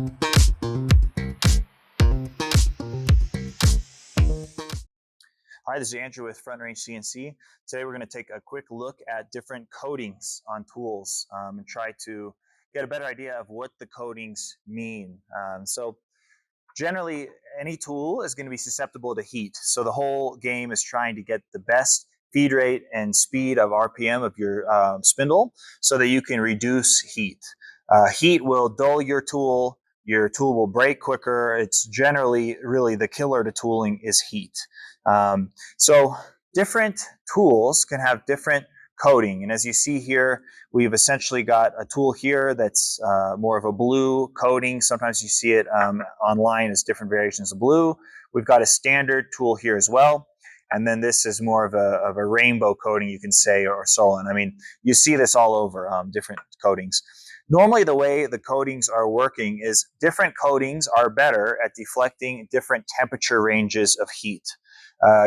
Hi, this is Andrew with Front Range CNC. Today we're going to take a quick look at different coatings on tools and try to get a better idea of what the coatings mean. So generally, any tool is going to be susceptible to heat. So the whole game is trying to get the best feed rate and speed of RPM of your spindle so that you can reduce heat. Heat will dull your tool will break quicker. It's generally really the killer to tooling is heat. So different tools can have different coating. And as you see here, we've essentially got a tool here that's more of a blue coating. Sometimes you see it online as different variations of blue. We've got a standard tool here as well. And then this is more of a rainbow coating, you can say, or sullen. I mean, you see this all over different coatings. Normally, the way the coatings are working is different coatings are better at deflecting different temperature ranges of heat.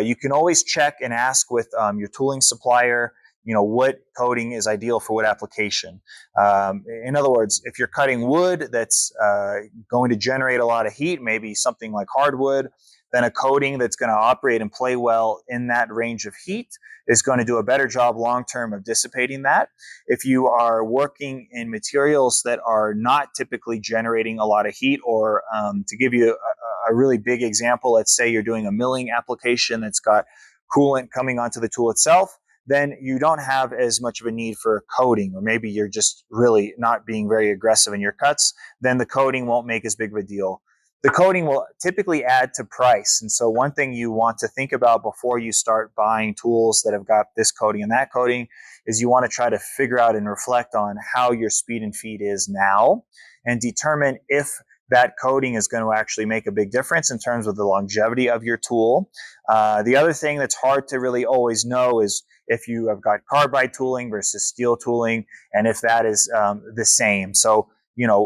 You can always check and ask with your tooling supplier, what coating is ideal for what application. In other words, if you're cutting wood that's going to generate a lot of heat, maybe something like hardwood, then a coating that's going to operate and play well in that range of heat is going to do a better job long-term of dissipating that. If you are working in materials that are not typically generating a lot of heat, or to give you a really big example, let's say you're doing a milling application that's got coolant coming onto the tool itself, then you don't have as much of a need for a coating, or maybe you're just really not being very aggressive in your cuts, then the coating won't make as big of a deal. The coating will typically add to price. And so one thing you want to think about before you start buying tools that have got this coating and that coating is you want to try to figure out and reflect on how your speed and feed is now and determine if that coating is going to actually make a big difference in terms of the longevity of your tool. The other thing that's hard to really always know is if you have got carbide tooling versus steel tooling, and if that is the same. So,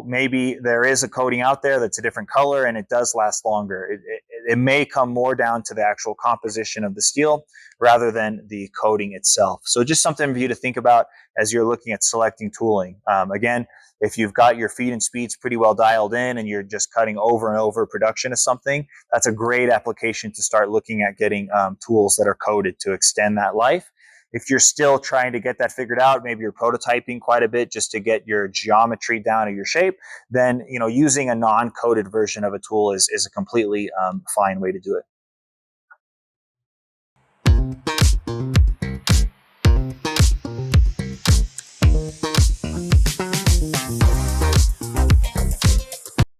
maybe there is a coating out there that's a different color and it does last longer. It may come more down to the actual composition of the steel rather than the coating itself. So just something for you to think about as you're looking at selecting tooling. Again, if you've got your feed and speeds pretty well dialed in and you're just cutting over and over production of something, that's a great application to start looking at getting tools that are coated to extend that life. If you're still trying to get that figured out, maybe you're prototyping quite a bit just to get your geometry down or your shape, then using a non-coated version of a tool is a completely fine way to do it.